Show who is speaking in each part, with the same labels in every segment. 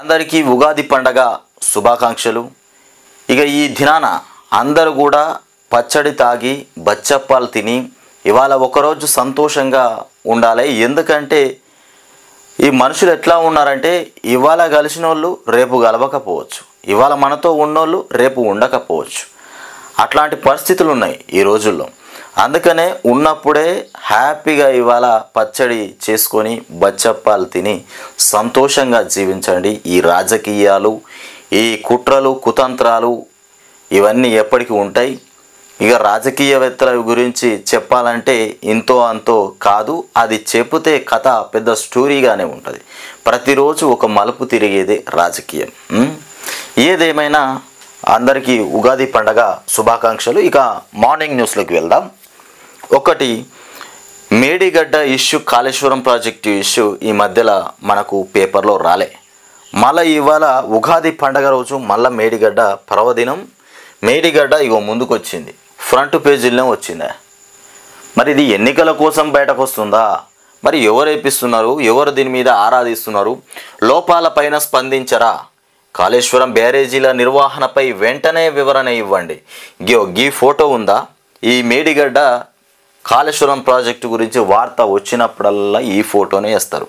Speaker 1: అందరికీ ఉగాది పండగ శుభాకాంక్షలు. ఇక ఈ దినాన అందరూ కూడా పచ్చడి తాగి బచ్చప్పాలు తిని ఇవాళ ఒకరోజు సంతోషంగా ఉండాలి. ఎందుకంటే ఈ మనుషులు ఎట్లా ఉన్నారంటే ఇవాళ కలిసిన వాళ్ళు రేపు కలవకపోవచ్చు, ఇవాళ మనతో ఉన్నోళ్ళు రేపు ఉండకపోవచ్చు. అట్లాంటి పరిస్థితులు ఉన్నాయి ఈ రోజుల్లో. అందుకనే ఉన్నప్పుడే హ్యాపీగా ఇవాళ పచ్చడి చేసుకొని బచ్చప్పాలు తిని సంతోషంగా జీవించండి. ఈ రాజకీయాలు, ఈ కుట్రలు, కుతంత్రాలు ఇవన్నీ ఎప్పటికీ ఉంటాయి. ఇక రాజకీయవేత్తల గురించి చెప్పాలంటే ఇంతో అంతో కాదు, అది చెబితే కథ పెద్ద స్టోరీగానే ఉంటుంది. ప్రతిరోజు ఒక మలుపు తిరిగేదే రాజకీయం. ఏదేమైనా అందరికీ ఉగాది పండగ శుభాకాంక్షలు. ఇక మార్నింగ్ న్యూస్లోకి వెళ్దాం. ఒకటి, Medigadda issue, Kaleshwaram project issue ఈ మధ్యలో మనకు పేపర్లో రాలే. మళ్ళీ ఇవాళ ఉగాది పండగ రోజు మళ్ళీ మేడిగడ్డ పర్వదినం. మేడిగడ్డ ఇగో ముందుకు వచ్చింది, ఫ్రంట్ పేజీలోనే వచ్చిందా. మరి ఇది ఎన్నికల కోసం బయటకు వస్తుందా? మరి ఎవరు ఏపిస్తున్నారు? ఎవరు దీని మీద ఆరాధిస్తున్నారు? లోపాలపైన స్పందించరా? కాళేశ్వరం బ్యారేజీల నిర్వహణపై వెంటనే వివరణ ఇవ్వండి. గీ ఫోటో ఉందా? ఈ మేడిగడ్డ కాళేశ్వరం ప్రాజెక్టు గురించి వార్త వచ్చినప్పుడల్లా ఈ ఫోటోనే వేస్తారు.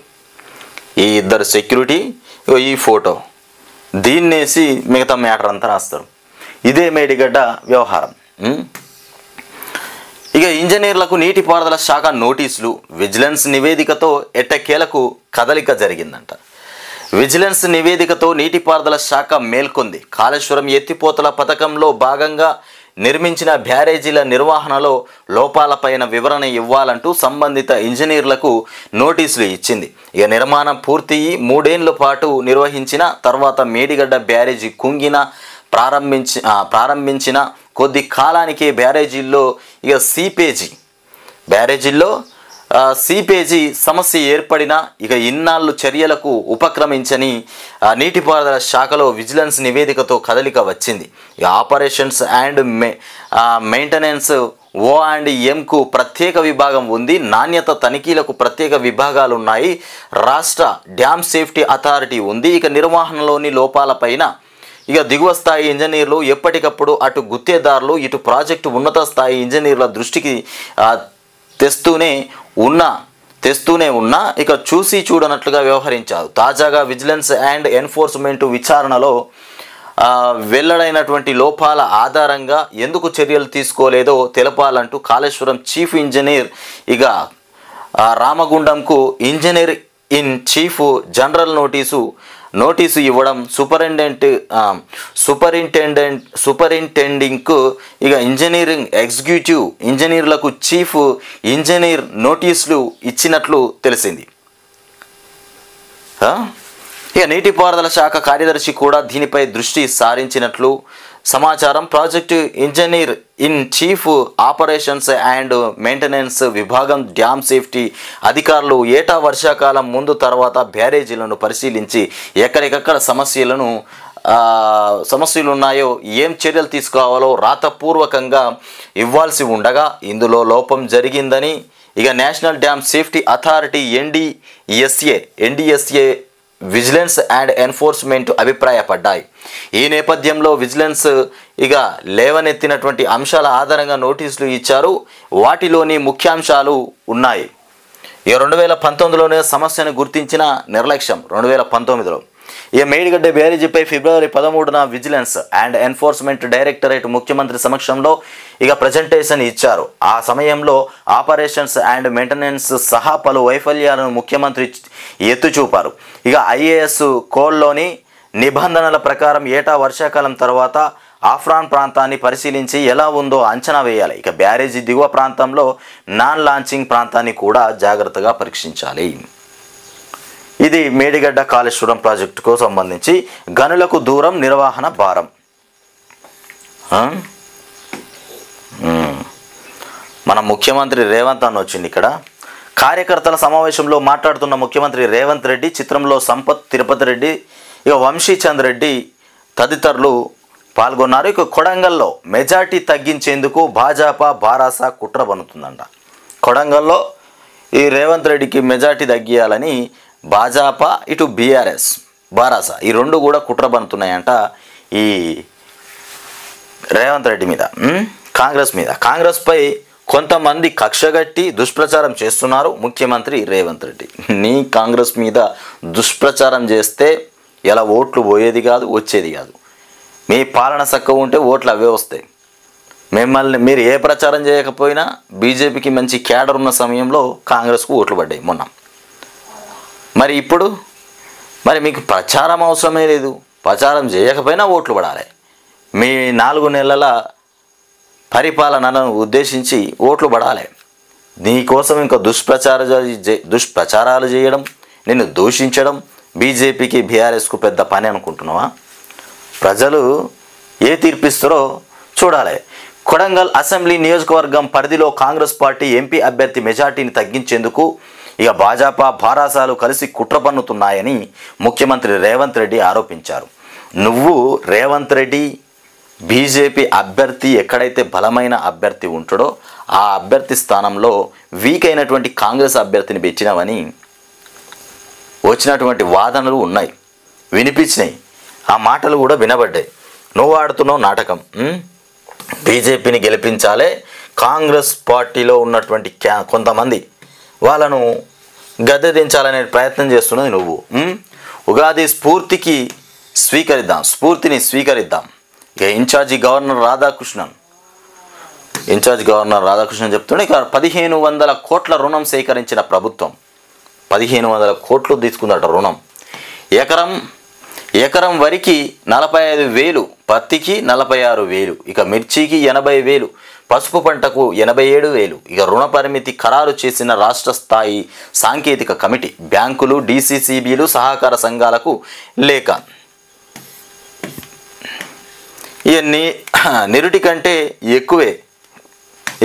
Speaker 1: ఈ ఇద్దరు సెక్యూరిటీ ఈ ఫోటో దీన్నేసి మిగతా మ్యాటర్ అంతా రాస్తారు. ఇదే మేడిగడ్డ వ్యవహారం. ఇక ఇంజనీర్లకు నీటిపారుదల శాఖ నోటీసులు. విజిలెన్స్ నివేదికతో ఎట్టకేలకు కదలిక జరిగిందంట. విజిలెన్స్ నివేదికతో నీటిపారుదల శాఖ మేల్కొంది. కాళేశ్వరం ఎత్తిపోతల పథకంలో భాగంగా నిర్మించిన బ్యారేజీల నిర్వహణలో లోపాలపైన వివరణ ఇవ్వాలంటూ సంబంధిత ఇంజనీర్లకు నోటీసులు ఇచ్చింది. ఇక నిర్మాణం పూర్తయి 3 ఏళ్ల పాటు నిర్వహించిన తర్వాత మేడిగడ్డ బ్యారేజీ కుంగిన ప్రారంభించిన కొద్ది కాలానికి బ్యారేజీల్లో ఇక సీపేజీ సమస్య ఏర్పడిన ఇక ఇన్నాళ్ళు చర్యలకు ఉపక్రమించని నీటిపారుదల శాఖలో విజిలెన్స్ నివేదికతో కదలిక వచ్చింది. ఇక ఆపరేషన్స్ అండ్ మెయింటెనెన్స్ O&Mకు ప్రత్యేక విభాగం ఉంది. నాణ్యత తనిఖీలకు ప్రత్యేక విభాగాలు ఉన్నాయి. రాష్ట్ర డ్యామ్ సేఫ్టీ అథారిటీ ఉంది. ఇక నిర్వహణలోని లోపాలపైన ఇక దిగువ స్థాయి ఇంజనీర్లు ఎప్పటికప్పుడు అటు గుత్తేదారులు ఇటు ప్రాజెక్టు ఉన్నత స్థాయి ఇంజనీర్ల దృష్టికి తెస్తూనే ఉన్నా ఇక చూసి చూడనట్లుగా వ్యవహరించారు. తాజాగా విజిలెన్స్ అండ్ ఎన్ఫోర్స్మెంట్ విచారణలో వెల్లడైనటువంటి లోపాల ఆధారంగా ఎందుకు చర్యలు తీసుకోలేదో తెలపాలంటూ కాళేశ్వరం చీఫ్ ఇంజనీర్ ఇక రామగుండంకు engineer in chief general notice ఇవ్వడం సూపరింటెండెంట్కు ఇక ఇంజనీరింగ్ ఎగ్జిక్యూటివ్ ఇంజనీర్లకు చీఫ్ ఇంజనీర్ నోటీసులు ఇచ్చినట్లు తెలిసింది. ఇక నీటిపారుదల శాఖ కార్యదర్శి కూడా దీనిపై దృష్టి సారించినట్లు సమాచారం. Project engineer in chief operations and maintenance విభాగం డ్యామ్ సేఫ్టీ అధికారులు ఏటా వర్షాకాలం ముందు తర్వాత బ్యారేజీలను పరిశీలించి ఎక్కడికక్కడ సమస్యలు ఉన్నాయో ఏం చర్యలు తీసుకోవాలో రాతపూర్వకంగా ఇవ్వాల్సి ఉండగా ఇందులో లోపం జరిగిందని ఇక national dam safety authority NDSA vigilance and enforcement అభిప్రాయపడ్డాయి. ఈ నేపథ్యంలో విజిలెన్స్ ఇక లేవనెత్తినటువంటి అంశాల ఆధారంగా నోటీసులు ఇచ్చారు. వాటిలోని ముఖ్యాంశాలు ఉన్నాయి. ఇక 2019లోనే సమస్యను గుర్తించిన నిర్లక్ష్యం. 2019లో ఈ మేడిగడ్డ బ్యారేజీపై ఫిబ్రవరి 13న విజిలెన్స్ అండ్ ఎన్ఫోర్స్మెంట్ డైరెక్టరేట్ ముఖ్యమంత్రి సమక్షంలో ఇక ప్రజెంటేషన్ ఇచ్చారు. ఆ సమయంలో ఆపరేషన్స్ అండ్ మెయింటెనెన్స్ సహా పలు వైఫల్యాలను ముఖ్యమంత్రి ఎత్తుచూపారు. ఇక IAS కోడ్లోని నిబంధనల ప్రకారం ఏటా వర్షాకాలం తర్వాత ఆఫ్రాన్ ప్రాంతాన్ని పరిశీలించి ఎలా ఉందో అంచనా వేయాలి. ఇక బ్యారేజీ దిగువ ప్రాంతంలో నాన్ లాంచింగ్ ప్రాంతాన్ని కూడా జాగ్రత్తగా పరీక్షించాలి. ఇది మేడిగడ్డ కాళేశ్వరం ప్రాజెక్టుకు సంబంధించి గనులకు దూరం నిర్వహణ భారం. మన ముఖ్యమంత్రి రేవంత్ అన్న వచ్చింది ఇక్కడ. కార్యకర్తల సమావేశంలో మాట్లాడుతున్న ముఖ్యమంత్రి రేవంత్ రెడ్డి చిత్రంలో సంపత్, తిరుపతి రెడ్డి, ఇక వంశీచంద్ రెడ్డి తదితరులు పాల్గొన్నారు. ఇక కొడంగల్లో మెజార్టీ తగ్గించేందుకు భాజపా బారాస కుట్ర పన్నుతుందంట. కొడంగల్లో ఈ రేవంత్ రెడ్డికి మెజార్టీ తగ్గియాలని భాజపా ఇటు బీఆర్ఎస్ బారాస ఈ రెండు కూడా కుట్ర పన్నుతున్నాయంట ఈ రేవంత్ రెడ్డి మీద, కాంగ్రెస్ మీద. కాంగ్రెస్పై కొంతమంది కక్షగట్టి దుష్ప్రచారం చేస్తున్నారు ముఖ్యమంత్రి రేవంత్ రెడ్డి. నీ కాంగ్రెస్ మీద దుష్ప్రచారం చేస్తే ఇలా ఓట్లు పోయేది కాదు, వచ్చేది కాదు. మీ పాలన చక్కగా ఉంటే ఓట్లు అవే వస్తాయి. మిమ్మల్ని మీరు ఏ ప్రచారం చేయకపోయినా బీజేపీకి మంచి క్యాడర్ ఉన్న సమయంలో కాంగ్రెస్కు ఓట్లు పడ్డాయి మొన్న. మరి ఇప్పుడు మరి మీకు ప్రచారం అవసరమే లేదు, ప్రచారం చేయకపోయినా ఓట్లు పడాలి. మీ 4 నెలల పరిపాలనను ఉద్దేశించి ఓట్లు పడాలి. నీకోసం ఇంకా దుష్ప్రచారాలు చేయడం, నిన్ను దూషించడం బీజేపీకి బీఆర్ఎస్కు పెద్ద పని అనుకుంటున్నావా? ప్రజలు ఏ తీర్పిస్తారో చూడాలి. కొడంగల్ అసెంబ్లీ నియోజకవర్గం పరిధిలో కాంగ్రెస్ పార్టీ ఎంపీ అభ్యర్థి మెజార్టీని తగ్గించేందుకు ఇక భాజపా భారాసాలు కలిసి కుట్ర పన్నుతున్నాయని ముఖ్యమంత్రి రేవంత్ రెడ్డి ఆరోపించారు. నువ్వు రేవంత్ రెడ్డి బీజేపీ అభ్యర్థి ఎక్కడైతే బలమైన అభ్యర్థి ఉంటాడో ఆ అభ్యర్థి స్థానంలో వీక్ అయినటువంటి కాంగ్రెస్ అభ్యర్థిని పెట్టినవని వచ్చినటువంటి వాదనలు ఉన్నాయి, వినిపించినాయి. ఆ మాటలు కూడా వినబడ్డాయి. నువ్వు ఆడుతున్నావు నాటకం. బీజేపీని గెలిపించాలే, కాంగ్రెస్ పార్టీలో ఉన్నటువంటి కొంతమంది వాళ్ళను గద్దె దించాలనే ప్రయత్నం చేస్తున్నది నువ్వు. ఉగాది స్ఫూర్తిని స్వీకరిద్దాం. ఇక ఇన్ఛార్జి గవర్నర్ రాధాకృష్ణన్ చెప్తుండే ఇక 1500 కోట్ల రుణం సేకరించిన ప్రభుత్వం 1500 కోట్లు తీసుకుందట రుణం. ఎకరం వరికి 45,000, పత్తికి 46,000, ఇక మిర్చికి 80,000, పసుపు పంటకు 87,000. ఇక రుణ పరిమితి ఖరారు చేసిన రాష్ట్ర స్థాయి సాంకేతిక కమిటీ, బ్యాంకులు, డీసీసీబీలు, సహకార సంఘాలకు లేఖ. ఇవన్నీ నిరుటి కంటే ఎక్కువే.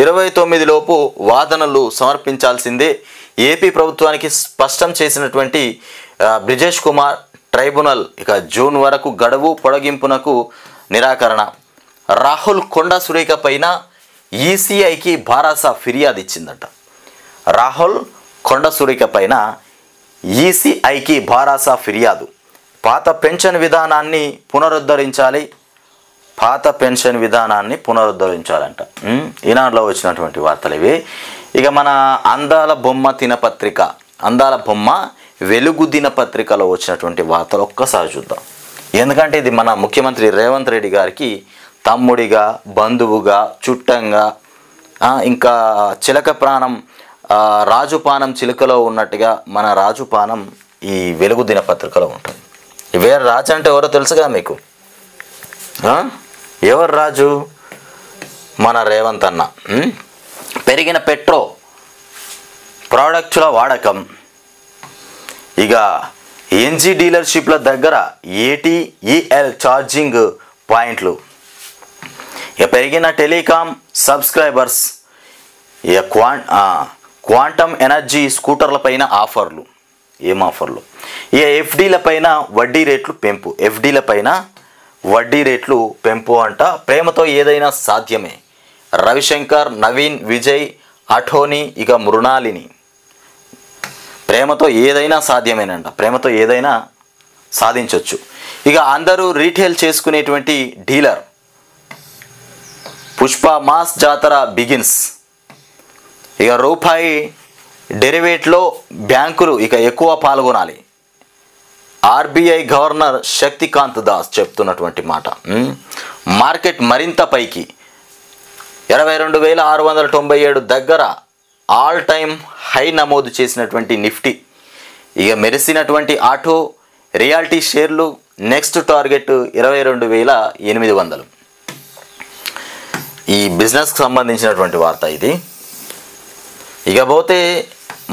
Speaker 1: 29 లోపు వాదనలు సమర్పించాల్సిందే ఏపీ ప్రభుత్వానికి స్పష్టం చేసినటువంటి బ్రిజేష్ కుమార్ ట్రైబ్యునల్. ఇక జూన్ వరకు గడువు పొడిగింపునకు నిరాకరణ. రాహుల్ కొండా సురేఖ పైన ఈసీఐకి భారాస ఫిర్యాదు ఇచ్చిందట. రాహుల్ కొండా సురేఖ పైన ఈసీఐకి భారాస ఫిర్యాదు. పాత పెన్షన్ విధానాన్ని పునరుద్ధరించాలంట. ఈనాడులో వచ్చినటువంటి వార్తలు ఇవి. ఇక మన అందాల బొమ్మ వెలుగు దినపత్రికలో వచ్చినటువంటి వార్తలు ఒక్కసారి చూద్దాం. ఎందుకంటే ఇది మన ముఖ్యమంత్రి రేవంత్ రెడ్డి గారికి తమ్ముడిగా, బంధువుగా, చుట్టంగా, ఇంకా చిలక ప్రాణం రాజుపానం చిలుకలో ఉన్నట్టుగా మన రాజుపానం ఈ వెలుగు దినపత్రికలో ఉంటుంది. వేరే రాజు అంటే ఎవరో తెలుసుగా మీకు? ఎవరు రాజు? మన రేవంత్ అన్న. పెరిగిన పెట్రో ప్రోడక్టుల వాడకం, ఇక ఎన్జీ డీలర్షిప్ల దగ్గర ఏటీఈఎల్ ఛార్జింగ్ పాయింట్లు, ఇక పెరిగిన టెలికాం సబ్స్క్రైబర్స్, ఇక క్వాంటమ్ ఎనర్జీ స్కూటర్లపైన ఆఫర్లు. ఏం ఆఫర్లు? ఇక ఎఫ్డీలపైన వడ్డీ రేట్లు పెంపు అంట. ప్రేమతో ఏదైనా సాధ్యమే. రవిశంకర్, నవీన్, విజయ్, అఠోని, ఇక మృణాలిని. ప్రేమతో ఏదైనా సాధ్యమేనంట, ప్రేమతో ఏదైనా సాధించవచ్చు. ఇక అందరూ రీటైల్ చేసుకునేటువంటి డీలర్. పుష్ప మాస్ జాతర బిగిన్స్. ఇక రూపాయి డెరివేట్లో బ్యాంకులు ఇక ఎక్కువ పాల్గొనాలి. ఆర్బీఐ గవర్నర్ శక్తికాంత్ దాస్ చెప్తున్నటువంటి మాట. మార్కెట్ మరింత పైకి 22,697 దగ్గర ఆల్ టైమ్ హై నమోదు చేసినటువంటి నిఫ్టీ. ఇక మెరిసినటువంటి ఆటో రియాలిటీ షేర్లు. Next target 22,800. ఈ బిజినెస్కి సంబంధించినటువంటి వార్త ఇది. ఇకపోతే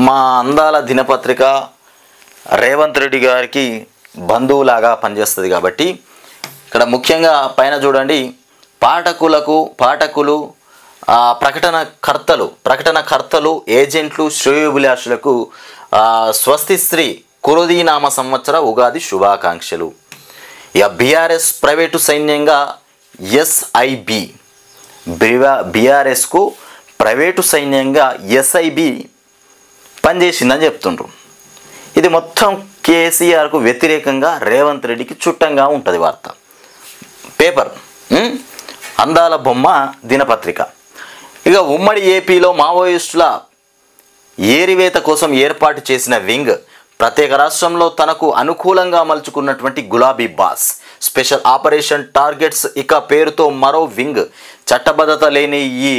Speaker 1: మా అందాల దినపత్రిక రేవంత్ రెడ్డి గారికి బంధువులాగా పనిచేస్తుంది కాబట్టి ఇక్కడ ముఖ్యంగా పైన చూడండి, పాఠకులు, ప్రకటనకర్తలు, ఏజెంట్లు, శ్రేయోభిలాషులకు స్వస్తిశ్రీ కురుదీనామ సంవత్సర ఉగాది శుభాకాంక్షలు. ఇక బీఆర్ఎస్ ప్రైవేటు సైన్యంగా ఎస్ఐబి, బీఆర్ఎస్కు ప్రైవేటు సైన్యంగా ఎస్ఐబి పనిచేసిందని చెప్తుండ్రు. ఇది మొత్తం కేసీఆర్కు వ్యతిరేకంగా రేవంత్ రెడ్డికి చుట్టంగా ఉంటుంది వార్త. పేపర్ అందాల బొమ్మ దినపత్రిక. ఇక ఉమ్మడి ఏపీలో మావోయిస్టుల ఏరివేత కోసం ఏర్పాటు చేసిన వింగ్, ప్రత్యేక రాష్ట్రంలో తనకు అనుకూలంగా మలుచుకున్నటువంటి గులాబీ బాస్, స్పెషల్ ఆపరేషన్ టార్గెట్స్ ఇక పేరుతో మరో వింగ్, చట్టబద్ధత లేని ఈ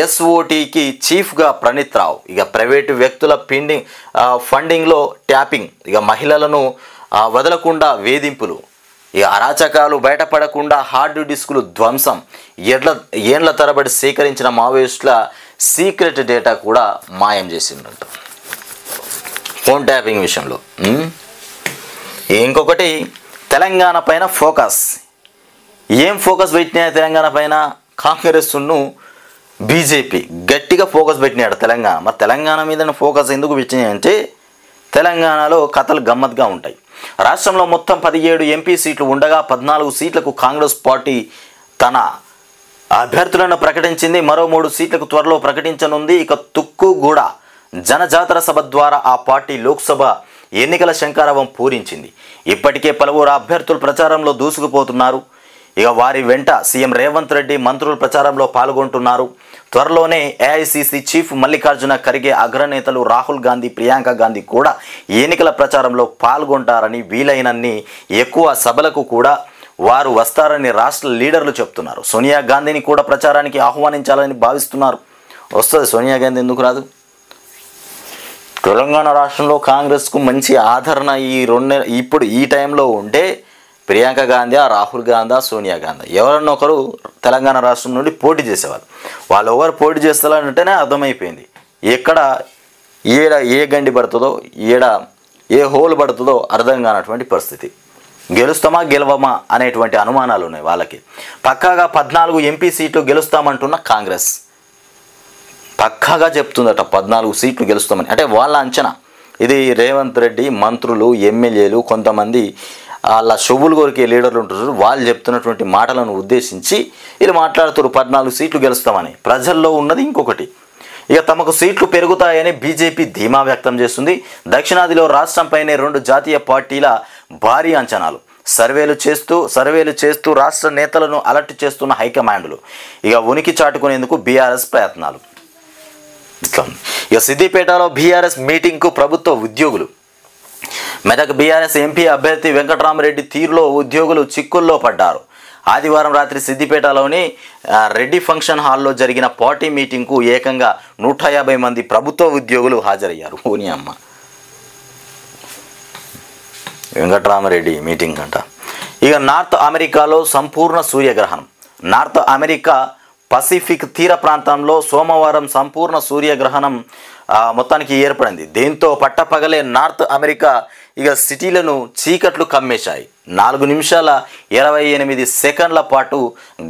Speaker 1: ఎస్ఓటీకి చీఫ్గా ప్రణీత్ రావు. ఇక ప్రైవేటు వ్యక్తుల ఫండింగ్లో ట్యాపింగ్, ఇక మహిళలను వదలకుండా వేధింపులు, ఇక అరాచకాలు బయటపడకుండా హార్డ్ డిస్కులు ధ్వంసం, ఏండ్ల తరబడి సేకరించిన మావోయిస్టుల సీక్రెట్ డేటా కూడా మాయం చేసిందంట ఫోన్ ట్యాపింగ్ విషయంలో. ఇంకొకటి తెలంగాణ పైన ఫోకస్. ఏం ఫోకస్ పెట్టినాయి తెలంగాణ పైన? కాంగ్రెస్ను బీజేపీ గట్టిగా ఫోకస్ పెట్టినాడు తెలంగాణ. మరి తెలంగాణ మీద ఫోకస్ ఎందుకు పెట్టినాయి అంటే తెలంగాణలో కథలు గమ్మత్తుగా ఉంటాయి. రాష్ట్రంలో మొత్తం 17 ఎంపీ సీట్లు ఉండగా 14 సీట్లకు కాంగ్రెస్ పార్టీ తన అభ్యర్థులను ప్రకటించింది. మరో 3 సీట్లకు త్వరలో ప్రకటించనుంది. ఇక తుక్కుగూడ జనజాతర సభ ద్వారా ఆ పార్టీ లోక్సభ ఎన్నికల శంఖారావం పూరించింది. ఇప్పటికే పలువురు అభ్యర్థులు ప్రచారంలో దూసుకుపోతున్నారు. ఇక వారి వెంట సీఎం రేవంత్ రెడ్డి మంత్రులు ప్రచారంలో పాల్గొంటున్నారు. త్వరలోనే ఏఐసీసీ చీఫ్ మల్లికార్జున ఖర్గే, అగ్రనేతలు రాహుల్ గాంధీ, ప్రియాంక గాంధీ కూడా ఎన్నికల ప్రచారంలో పాల్గొంటారని, వీలైనన్ని ఎక్కువ సభలకు కూడా వారు వస్తారని రాష్ట్ర లీడర్లు చెప్తున్నారు. సోనియా గాంధీని కూడా ప్రచారానికి ఆహ్వానించాలని భావిస్తున్నారు. వస్తుంది సోనియా గాంధీ, ఎందుకు రాదు? తెలంగాణ రాష్ట్రంలో కాంగ్రెస్కు మంచి ఆదరణ ఇప్పుడు ఈ టైంలో ఉంటే ప్రియాంక గాంధీ, రాహుల్ గాంధీ, సోనియా గాంధీ ఎవరన్నా ఒకరు తెలంగాణ రాష్ట్రం నుండి పోటీ చేసేవారు. వాళ్ళు ఎవరు పోటీ చేస్తారంటేనే అర్థమైపోయింది ఎక్కడ ఏ గండి పడుతుందో, ఏ హోల్ పడుతుందో అర్థం కానటువంటి పరిస్థితి. గెలుస్తామా గెలవమా అనేటువంటి అనుమానాలు ఉన్నాయి వాళ్ళకి. పక్కాగా 14 ఎంపీ సీట్లు గెలుస్తామంటున్న కాంగ్రెస్ పక్కాగా చెప్తుందట 14 సీట్లు గెలుస్తామని. అంటే వాళ్ళ అంచనా ఇది. రేవంత్ రెడ్డి మంత్రులు, ఎమ్మెల్యేలు, కొంతమంది వాళ్ళ షొవ్వులు కొరికే లీడర్లు ఉంటున్నారు, వాళ్ళు చెప్తున్నటువంటి మాటలను ఉద్దేశించి వీళ్ళు మాట్లాడుతారు 14 సీట్లు గెలుస్తామని. ప్రజల్లో ఉన్నది ఇంకొకటి. ఇక తమకు సీట్లు పెరుగుతాయని బీజేపీ ధీమా వ్యక్తం చేస్తుంది. దక్షిణాదిలో రాష్ట్రంపైనే 2 జాతీయ పార్టీల భారీ అంచనాలు. సర్వేలు చేస్తూ రాష్ట్ర నేతలను అలర్ట్ చేస్తున్న హైకమాండ్లు. ఇక ఉనికి చాటుకునేందుకు బీఆర్ఎస్ ప్రయత్నాలు. ఇక సిద్దిపేటలో బీఆర్ఎస్ మీటింగ్కు ప్రభుత్వ ఉద్యోగులు. మెదక్ బీఆర్ఎస్ ఎంపీ అభ్యర్థి వెంకట్రామరెడ్డి తీరులో ఉద్యోగులు చిక్కుల్లో పడ్డారు. ఆదివారం రాత్రి సిద్దిపేటలోని రెడ్డి ఫంక్షన్ హాల్లో జరిగిన పార్టీ మీటింగ్కు ఏకంగా 150 మంది ప్రభుత్వ ఉద్యోగులు హాజరయ్యారు. ఓని అమ్మ, వెంకట్రామరెడ్డి మీటింగ్ అంట. ఇక నార్త్ అమెరికాలో సంపూర్ణ సూర్యగ్రహణం. నార్త్ అమెరికా పసిఫిక్ తీర ప్రాంతంలో సోమవారం సంపూర్ణ సూర్యగ్రహణం మొత్తానికి ఏర్పడింది. దీంతో పట్టపగలే నార్త్ అమెరికా ఇక సిటీలను చీకట్లు కమ్మేశాయి. 4 నిమిషాల 28 సెకండ్ల పాటు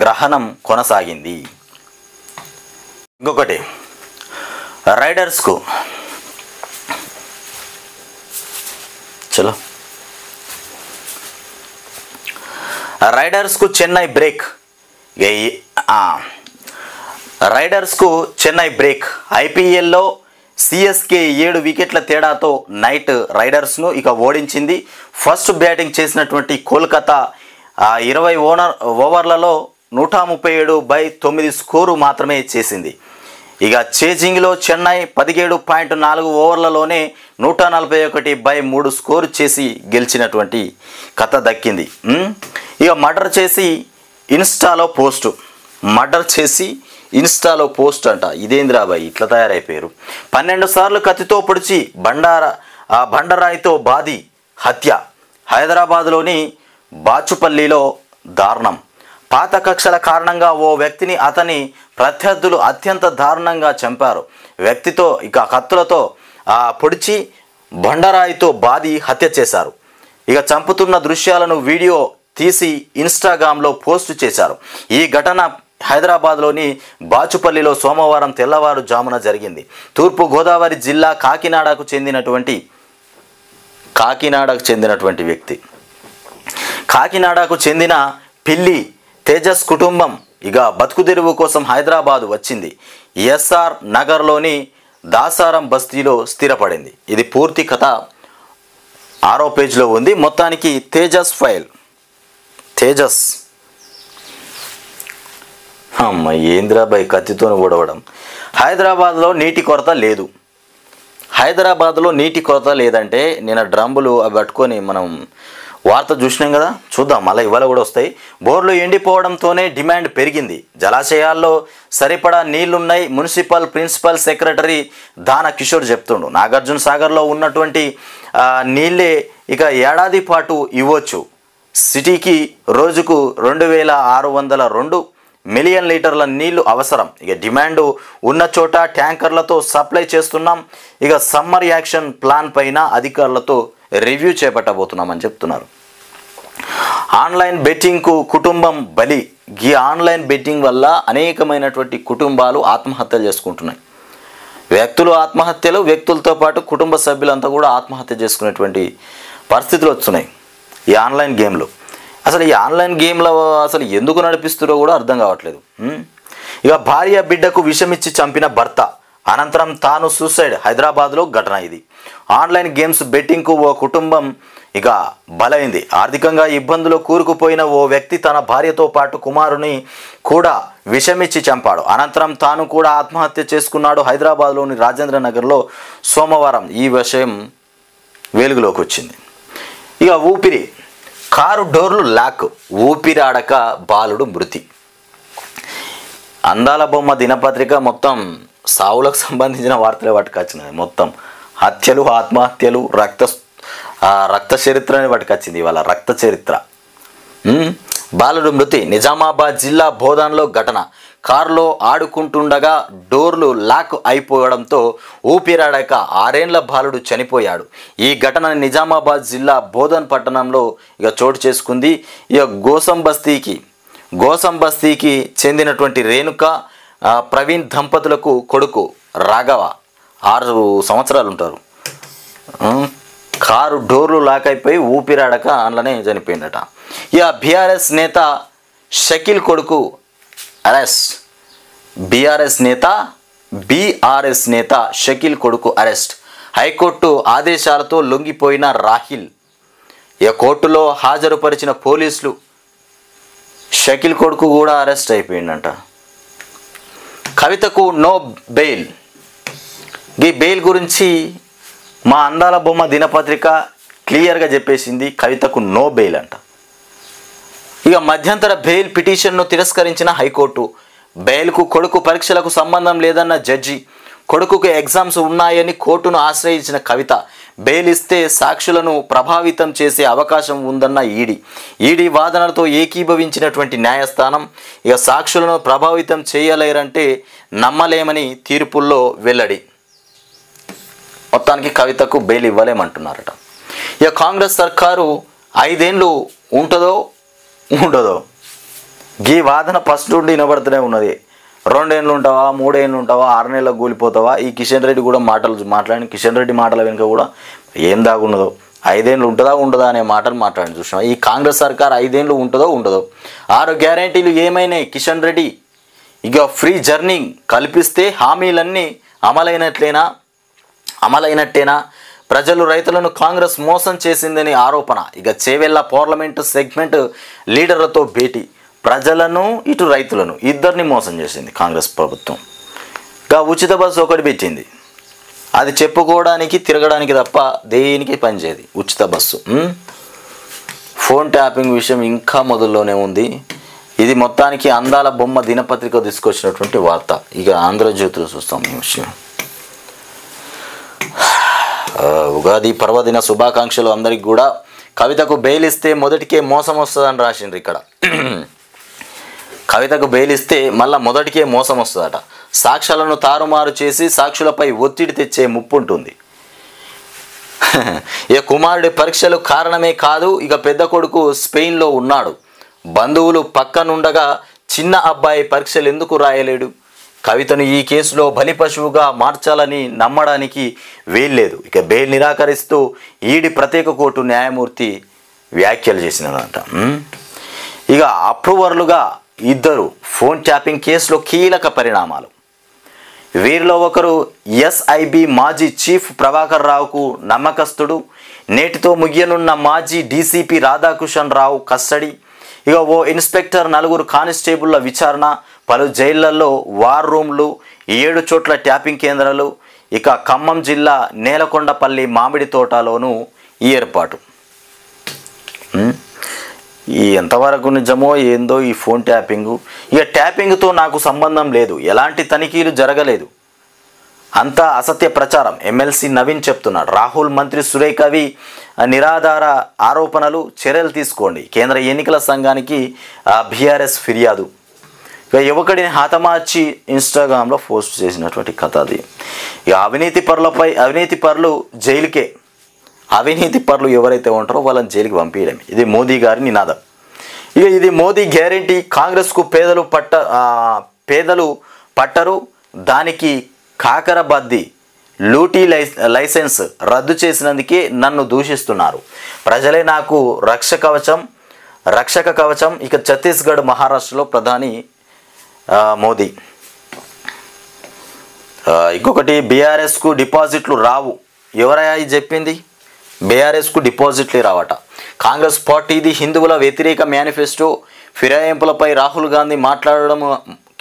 Speaker 1: గ్రహణం కొనసాగింది. ఇంకొకటి రైడర్స్కు చెన్నై బ్రేక్. ఐపీఎల్లో సిఎస్కే 7 వికెట్ల తేడాతో నైట్ రైడర్స్ను ఇక ఓడించింది. ఫస్ట్ బ్యాటింగ్ చేసినటువంటి కోల్కతా 20 ఓవర్లలో 137/9 స్కోరు మాత్రమే చేసింది. ఇక చేజింగ్లో చెన్నై 17.4 ఓవర్లలోనే 141/3 స్కోరు చేసి గెలిచినటువంటి కథ దక్కింది. ఇక మర్డర్ చేసి ఇన్స్టాలో పోస్ట్ అంట. ఇదేంద్రాబాయి ఇట్లా తయారైపోయారు. 12 సార్లు కత్తితో పొడిచి బండరాయితో బాది హత్య. హైదరాబాద్లోని బాచుపల్లిలో దారుణం. పాత కక్షల కారణంగా ఓ వ్యక్తిని అతని ప్రత్యర్థులు అత్యంత దారుణంగా చంపారు. వ్యక్తితో ఇక కత్తులతో పొడిచి బండరాయితో బాది హత్య చేశారు. ఇక చంపుతున్న దృశ్యాలను వీడియో తీసి ఇన్స్టాగ్రామ్లో పోస్టు చేశారు. ఈ ఘటన హైదరాబాద్లోని బాచుపల్లిలో సోమవారం తెల్లవారుజామున జరిగింది. తూర్పు గోదావరి జిల్లా కాకినాడకు చెందినటువంటి వ్యక్తి. కాకినాడకు చెందిన పిల్లి తేజస్ కుటుంబం ఇక బతుకుదెరువు కోసం హైదరాబాద్ వచ్చింది. ఎస్ఆర్ నగర్లోని దాసారం బస్తీలో స్థిరపడింది. ఇది పూర్తి కథ. 6వ పేజీలో ఉంది. మొత్తానికి తేజస్ ఫైల్, తేజస్ అమ్మ ఏంద్రాబాయ్ కత్తితో ఓడవడం. హైదరాబాద్లో నీటి కొరత లేదు. హైదరాబాద్లో నీటి కొరత లేదంటే నేను డ్రమ్ములు అవి పట్టుకొని మనం వార్త చూసినాం కదా, చూద్దాం మళ్ళీ ఇవాళ కూడా వస్తాయి. బోర్లు ఎండిపోవడంతోనే డిమాండ్ పెరిగింది. జలాశయాల్లో సరిపడా నీళ్లున్నాయి. మున్సిపల్ ప్రిన్సిపల్ సెక్రటరీ దాన కిషోర్ చెప్తుండు. నాగార్జున సాగర్లో ఉన్నటువంటి నీళ్ళే ఇక ఏడాది పాటు ఇవ్వచ్చు. సిటీకి రోజుకు 2602 మిలియన్ లీటర్ల నీళ్లు అవసరం. ఇక డిమాండ్ ఉన్న చోట ట్యాంకర్లతో సప్లై చేస్తున్నాం. ఇక సమ్మర్ యాక్షన్ ప్లాన్ పైన అధికారులతో రివ్యూ చేపట్టబోతున్నామని చెప్తున్నారు. ఆన్లైన్ బెట్టింగ్కు కుటుంబం బలి. ఈ ఆన్లైన్ బెట్టింగ్ వల్ల అనేకమైనటువంటి కుటుంబాలు ఆత్మహత్యలు చేసుకుంటున్నాయి. వ్యక్తులు ఆత్మహత్యలు, వ్యక్తులతో పాటు కుటుంబ సభ్యులంతా కూడా ఆత్మహత్య చేసుకునేటువంటి పరిస్థితులు వస్తున్నాయి ఈ ఆన్లైన్ గేమ్లు. అసలు ఈ ఆన్లైన్ గేమ్లో అసలు ఎందుకు నడిపిస్తారో కూడా అర్థం కావట్లేదు. ఇక భార్య బిడ్డకు విషమిచ్చి చంపిన భర్త, అనంతరం తాను సూసైడ్. హైదరాబాద్లో ఘటన ఇది. ఆన్లైన్ గేమ్స్ బెట్టింగ్కు ఓ కుటుంబం ఇక బలైంది. ఆర్థికంగా ఇబ్బందులు కూరుకుపోయిన ఓ వ్యక్తి తన భార్యతో పాటు కుమారుని కూడా విషమిచ్చి చంపాడు. అనంతరం తాను కూడా ఆత్మహత్య చేసుకున్నాడు. హైదరాబాద్లోని రాజేంద్ర నగర్లో సోమవారం ఈ విషయం వెలుగులోకి వచ్చింది. ఇక ఊపిరి, కారు డోర్లు లాక్, ఊపిరాడక బాలుడు మృతి. అందాల బొమ్మ దినపత్రిక మొత్తం సావులకు సంబంధించిన వార్తలే పట్టుకొచ్చినది. మొత్తం హత్యలు, ఆత్మహత్యలు, రక్త చరిత్రని పట్టుకొచ్చింది ఇవాళ. రక్త చరిత్ర. బాలుడు మృతి. నిజామాబాద్ జిల్లా బోధన్లో ఘటన. కారులో ఆడుకుంటుండగా డోర్లు లాక్ అయిపోవడంతో ఊపిరాడక 6 ఏళ్ల బాలుడు చనిపోయాడు. ఈ ఘటన నిజామాబాద్ జిల్లా బోధన్ పట్టణంలో ఇక చోటు చేసుకుంది. ఇక గోసం బస్తీకి చెందినటువంటి రేణుక ప్రవీణ్ దంపతులకు కొడుకు రాఘవ 6 సంవత్సరాలు ఉంటారు. కారు డోర్లు లాక్ అయిపోయి ఊపిరాడక అందులోనే చనిపోయిందట. ఇక బీఆర్ఎస్ నేత షకీల్ కొడుకు అరెస్ట్. బీఆర్ఎస్ నేత షకీల్ కొడుకు అరెస్ట్. హైకోర్టు ఆదేశాలతో లొంగిపోయిన రాహిల్. ఇక కోర్టులో హాజరుపరిచిన పోలీసులు షకీల్ కొడుకు కూడా అరెస్ట్ అయిపోయిందంట. కవితకు నో బెయిల్. ఈ బెయిల్ గురించి మా అందాల బొమ్మ దినపత్రిక క్లియర్గా చెప్పేసింది. కవితకు నో బెయిల్ అంట. ఇక మధ్యంతర బెయిల్ పిటిషన్ను తిరస్కరించిన హైకోర్టు. బెయిల్కు కొడుకు పరీక్షలకు సంబంధం లేదన్న జడ్జి. కొడుకుకు ఎగ్జామ్స్ ఉన్నాయని కోర్టును ఆశ్రయించిన కవిత. బెయిల్ ఇస్తే సాక్షులను ప్రభావితం చేసే అవకాశం ఉందన్న ఈడీ వాదనలతో ఏకీభవించినటువంటి న్యాయస్థానం ఇక సాక్షులను ప్రభావితం చేయలేరంటే నమ్మలేమని తీర్పుల్లో వెల్లడి. మొత్తానికి కవితకు బెయిల్ ఇవ్వలేమంటున్నారట. ఇక కాంగ్రెస్ సర్కారు 5 ఏళ్ళు ఉంటుందో ఉండదో ఈ వాదన ఫస్ట్ నుండి వినబడుతూనే ఉన్నది. 2 ఏళ్ళు ఉంటావా, 3 ఏళ్ళు ఉంటావా, 6 నెలలకు కూలిపోతావా? ఈ కిషన్ రెడ్డి కూడా మాట్లాడిన కిషన్ రెడ్డి మాటల వెనుక కూడా ఏం దాగున్నదో, 5 ఏళ్ళు ఉంటుందా ఉండదా అనే మాటలు మాట్లాడి చూసినాం. ఈ కాంగ్రెస్ సర్కార్ 5 ఏళ్ళు ఉంటుందో ఉండదో. 6 గ్యారంటీలు ఏమైనాయి కిషన్ రెడ్డి? ఇక ఫ్రీ జర్నీ కల్పిస్తే హామీలన్నీ అమలైనట్టేనా? ప్రజలు రైతులను కాంగ్రెస్ మోసం చేసిందని ఆరోపణ. ఇక చేవెళ్ళ పార్లమెంటు సెగ్మెంట్ లీడర్లతో భేటీ. ప్రజలను ఇటు రైతులను ఇద్దరిని మోసం చేసింది కాంగ్రెస్ ప్రభుత్వం. ఇక ఉచిత బస్సు ఒకటి పెట్టింది. అది చెప్పుకోవడానికి తిరగడానికి తప్ప దేనికి పనిచేయదు ఉచిత బస్సు. ఫోన్ ట్యాపింగ్ విషయం ఇంకా మొదల్లోనే ఉంది. ఇది మొత్తానికి అందాల బొమ్మ దినపత్రిక తీసుకొచ్చినటువంటి వార్త. ఇక ఆంధ్రజ్యోతిలో చూస్తాం ఈ విషయం. ఉగాది పర్వదిన శుభాకాంక్షలు అందరికి కూడా. కవితకు బెయిల్ ఇస్తే మొదటికే మోసం వస్తుందని రాసిండ్రు ఇక్కడ. కవితకు బెయిల్ ఇస్తే మళ్ళీ మొదటికే మోసం వస్తుందట. సాక్ష్యాలను తారుమారు చేసి సాక్షులపై ఒత్తిడి తెచ్చే ముప్పు ఉంటుంది. ఇక కుమారుడి పరీక్షలు కారణమే కాదు. ఇక పెద్ద కొడుకు స్పెయిన్లో ఉన్నాడు. బంధువులు పక్కనుండగా చిన్న అబ్బాయి పరీక్షలు ఎందుకు రాయలేడు? కవితను ఈ కేసులో బలిపశువుగా మార్చాలని నమ్మడానికి వీల్లేదు. ఇక బెయిల్ నిరాకరిస్తూ ఈడీ ప్రత్యేక కోర్టు న్యాయమూర్తి వ్యాఖ్యలు చేసినదంట. ఇక అప్రూవర్లుగా 2 ఫోన్ ట్యాపింగ్ కేసులో కీలక పరిణామాలు. వీరిలో ఒకరు ఎస్ఐబి మాజీ చీఫ్ ప్రభాకర్ రావుకు నమ్మకస్తుడు. నేటితో ముగియనున్న మాజీ డీసీపీ రాధాకిషన్ రావు కస్టడీ. ఇక ఓ ఇన్స్పెక్టర్ 4 కానిస్టేబుళ్ల విచారణ. పలు జైళ్లలో వార్ రూమ్లు, 7 చోట్ల ట్యాపింగ్ కేంద్రాలు. ఇక ఖమ్మం జిల్లా నేలకొండపల్లి మామిడి తోటలోనూ ఈ ఏర్పాటు. ఈ ఎంతవరకు నిజమో ఏందో ఈ ఫోన్ ట్యాపింగు. ఇక ట్యాపింగ్తో నాకు సంబంధం లేదు, ఎలాంటి తనిఖీలు జరగలేదు, అంతా అసత్య ప్రచారం ఎమ్మెల్సీ నవీన్ చెప్తున్నాడు. రాహుల్ మంత్రి సురేఖవి నిరాధార ఆరోపణలు, చర్యలు తీసుకోండి. కేంద్ర ఎన్నికల సంఘానికి బీఆర్ఎస్ ఫిర్యాదు. ఇక యువకుడిని హతమార్చి ఇన్స్టాగ్రామ్లో పోస్ట్ చేసినటువంటి కథ అది. ఇక అవినీతి పరులు జైలుకే. అవినీతి పరులు ఎవరైతే ఉంటారో వాళ్ళని జైలుకి పంపించడం ఇది మోదీ గారి నినాదం. ఇక ఇది మోదీ గ్యారెంటీ. కాంగ్రెస్కు పేదలు పట్టరు, దానికి కాకరబద్ది లూటీ లైసెన్స్ రద్దు చేసినందుకే నన్ను దూషిస్తున్నారు. ప్రజలే నాకు రక్షక కవచం. ఇక ఛత్తీస్గఢ్, మహారాష్ట్రలో ప్రధాని మోదీ. ఇంకొకటి, బీఆర్ఎస్కు డిపాజిట్లు రావు. ఎవరయ్యా ఇది చెప్పింది? బీఆర్ఎస్కు డిపాజిట్లే రావట. కాంగ్రెస్ పార్టీది హిందువుల వ్యతిరేక మేనిఫెస్టో. ఫిరాయింపులపై రాహుల్ గాంధీ మాట్లాడడము,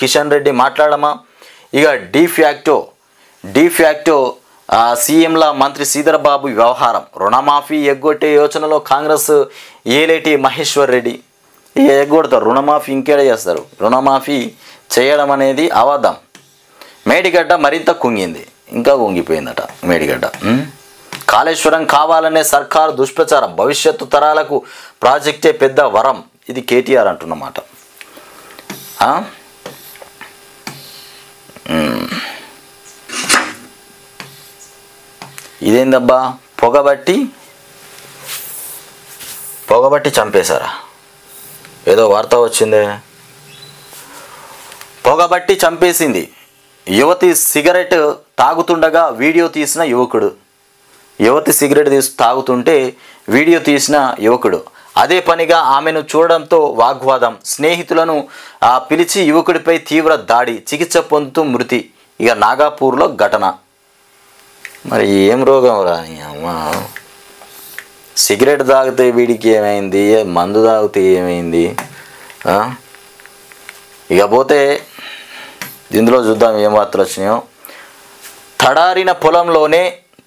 Speaker 1: కిషన్ రెడ్డి మాట్లాడమా? ఇక డీఫ్యాక్టో సీఎంల మంత్రి శ్రీధర్ బాబు వ్యవహారం. రుణమాఫీ ఎగ్గొట్టే యోచనలో కాంగ్రెస్ ఏలేటి మహేశ్వర్ రెడ్డి. ఇక ఎగ్గొడతారు రుణమాఫీ, ఇంకేడ చేస్తారు. రుణమాఫీ చేయడం అనేది అబద్ధం. మేడిగడ్డ మరింత కుంగింది, ఇంకా కుంగిపోయిందట మేడిగడ్డ. కాళేశ్వరం కావాలనే సర్కారు దుష్ప్రచారం. భవిష్యత్తు తరాలకు ప్రాజెక్టే పెద్ద వరం. ఇది కేటీఆర్ అంటున్నమాట. ఇదేందబ్బా, పొగబట్టి చంపేశారా? ఏదో వార్త వచ్చిందే. పొగబట్టి చంపేసింది. యువతి సిగరెట్ తాగుతుండగా వీడియో తీసిన యువకుడు. యువతి సిగరెట్ తాగుతుంటే వీడియో తీసిన యువకుడు అదే పనిగా ఆమెను చూడడంతో వాగ్వాదం. స్నేహితులను పిలిచి యువకుడిపై తీవ్ర దాడి, చికిత్స పొందుతూ మృతి. ఇక నాగాపూర్లో ఘటన. మరి ఏం రోగం రా అమ్మ? సిగరెట్ తాగితే వీడికి ఏమైంది, మందు తాగితే ఏమైంది? ఇకపోతే ఇందులో చూద్దాం ఏం వార్తలు వచ్చినాయో. తడారిన పొలంలోనే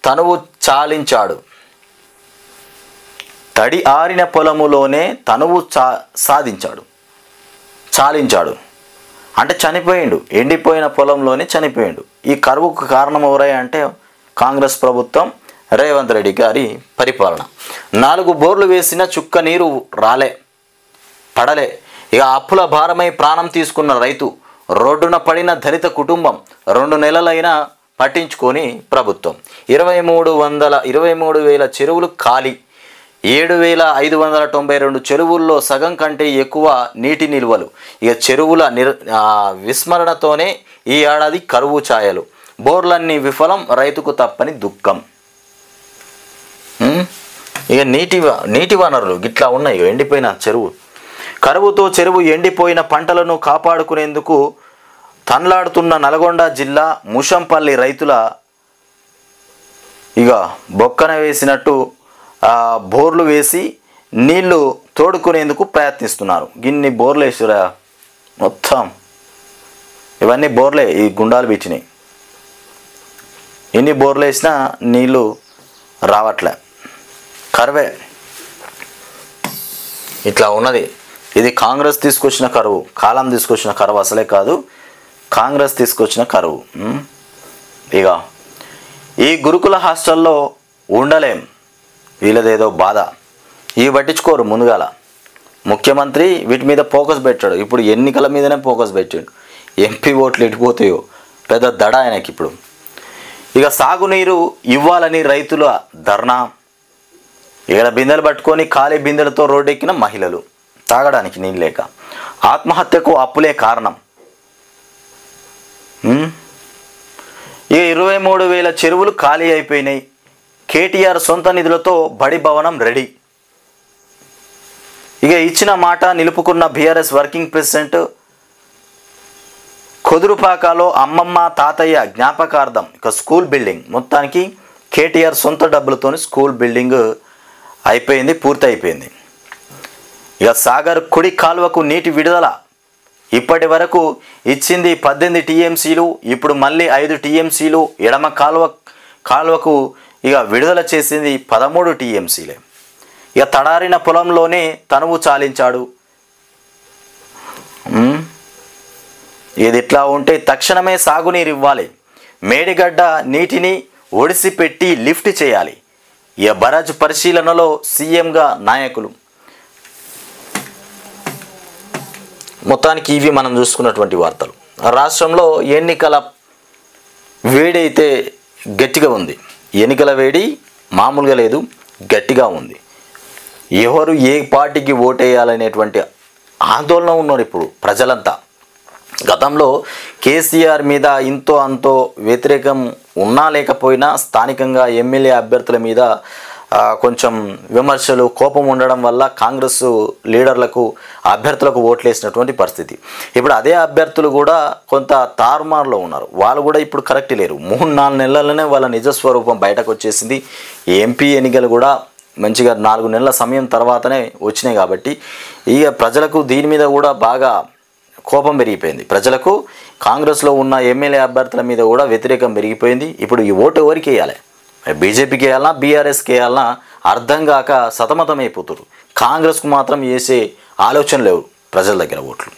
Speaker 1: తనువు చాలించాడు. తడి ఆరిన పొలములోనే తనువు చాలించాడు అంటే చనిపోయిండు. ఎండిపోయిన పొలంలోనే చనిపోయిండు. ఈ కరువుకు కారణం ఎవరై అంటే కాంగ్రెస్ ప్రభుత్వం, రేవంత్ రెడ్డి గారి పరిపాలన. 4 బోర్లు వేసిన చుక్క నీరు పడలే. ఇక అప్పుల భారమై ప్రాణం తీసుకున్న రైతు, రోడ్డున పడిన దళిత కుటుంబం, 2 నెలలైనా పట్టించుకొని ప్రభుత్వం. 23,000 చెరువులు ఖాళీ. 7,592 చెరువుల్లో సగం కంటే ఎక్కువ నీటి నిల్వలు. ఇక చెరువుల విస్మరణతోనే ఈ ఏడాది కరువు ఛాయలు. బోర్లన్నీ విఫలం, రైతుకు తప్పని దుఃఖం. ఇక నీటి వనరులు గిట్లా ఉన్నాయి. ఎండిపోయిన చెరువు. కరువుతో చెరువు ఎండిపోయిన పంటలను కాపాడుకునేందుకు తన్లాడుతున్న నల్గొండ జిల్లా ముషంపల్లి రైతుల ఇక బొక్కన వేసినట్టు బోర్లు వేసి నీళ్లు తోడుకునేందుకు ప్రయత్నిస్తున్నారు. గిన్ని బోర్లు వేసిరా మొత్తం. ఇవన్నీ బోర్లే, ఈ గుండాలు బీచినాయి. ఎన్ని బోర్లు వేసినా నీళ్ళు రావట్లే, కరువే. ఇట్లా ఉన్నది. ఇది కాంగ్రెస్ తీసుకొచ్చిన కరువు, కాలం తీసుకొచ్చిన కరువు అసలే కాదు, కాంగ్రెస్ తీసుకొచ్చిన కరువు. ఇక ఈ గురుకుల హాస్టల్లో ఉండలేం, వీళ్ళదేదో బాధ. ఇవి పట్టించుకోరు. ముందుగాల ముఖ్యమంత్రి వీటి మీద ఫోకస్ పెట్టాడు. ఇప్పుడు ఎన్నికల మీదనే ఫోకస్ పెట్టాడు. ఎంపీ ఓట్లు ఎడిపోతాయో పెద్ద దడ ఆయనకి ఇప్పుడు. ఇక సాగునీరు ఇవ్వాలని రైతుల ధర్నా. ఇక్కడ బిందెలు పట్టుకొని ఖాళీ బిందెలతో రోడ్డెక్కిన మహిళలు, తాగడానికి నీళ్ళు లేక. ఆత్మహత్యకు అప్పులే కారణం. ఇక 23,000 చెరువులు ఖాళీ అయిపోయినాయి. కేటీఆర్ సొంత నిధులతో బడి భవనం రెడీ. ఇక ఇచ్చిన మాట నిలుపుకున్న బీఆర్ఎస్ వర్కింగ్ ప్రెసిడెంట్. కొదురుపాకలో అమ్మమ్మ తాతయ్య జ్ఞాపకార్థం ఇక స్కూల్ బిల్డింగ్. మొత్తానికి కేటీఆర్ సొంత డబ్బులతో స్కూల్ బిల్డింగ్ అయిపోయింది, పూర్తి అయిపోయింది. ఇక సాగర్ కుడి కాలువకు నీటి విడుదల ఇప్పటి వరకు ఇచ్చింది 18 టీఎంసీలు, ఇప్పుడు మళ్ళీ 5 టీఎంసీలు. ఎడమ కాలువకు ఇక విడుదల చేసింది 13 టీఎంసీలే. ఇక తడారిన పొలంలోనే తనువు చాలించాడు. ఇది ఇట్లా ఉంటే తక్షణమే సాగునీరు ఇవ్వాలి, మేడిగడ్డ నీటిని ఒడిసిపెట్టి లిఫ్ట్ చేయాలి. ఇక బరాజ్ పరిశీలనలో సీఎంగా నాయకులు. మొత్తానికి ఇవి మనం చూసుకున్నటువంటి వార్తలు. రాష్ట్రంలో ఎన్నికల వేడి అయితే గట్టిగా ఉంది. ఎన్నికల వేడి మామూలుగా లేదు, గట్టిగా ఉంది. ఎవరు ఏ పార్టీకి ఓటేయాలనేటువంటి ఆందోళన ఉన్నారు ఇప్పుడు ప్రజలంతా. గతంలో కేసీఆర్ మీద ఇంతో అంతో వ్యతిరేకం ఉన్నా లేకపోయినా స్థానికంగా ఎమ్మెల్యే అభ్యర్థుల మీద కొంచెం విమర్శలు, కోపం ఉండడం వల్ల కాంగ్రెస్ లీడర్లకు, అభ్యర్థులకు ఓట్లేసినటువంటి పరిస్థితి. ఇప్పుడు అదే అభ్యర్థులు కూడా కొంత తారుమారులో ఉన్నారు. వాళ్ళు కూడా ఇప్పుడు కరెక్ట్ లేరు. 3-4 నెలలనే వాళ్ళ నిజస్వరూపం బయటకు వచ్చేసింది. ఎంపీ ఎన్నికలు కూడా మంచిగా 4 నెలల సమయం తర్వాతనే వచ్చినాయి. కాబట్టి ఇక ప్రజలకు దీని మీద కూడా బాగా కోపం పెరిగిపోయింది. ప్రజలకు కాంగ్రెస్లో ఉన్న ఎమ్మెల్యే అభ్యర్థుల మీద కూడా వ్యతిరేకం పెరిగిపోయింది. ఇప్పుడు ఈ ఓటు ఎవరికి వేయాలి? బీజేపీకి వేయాలన్నా బీఆర్ఎస్కి వేయాలన్నా అర్థం కాక సతమతమైపోతున్నారు. కాంగ్రెస్కు మాత్రం వేసే ఆలోచన లేవు ప్రజల దగ్గర ఓట్లు.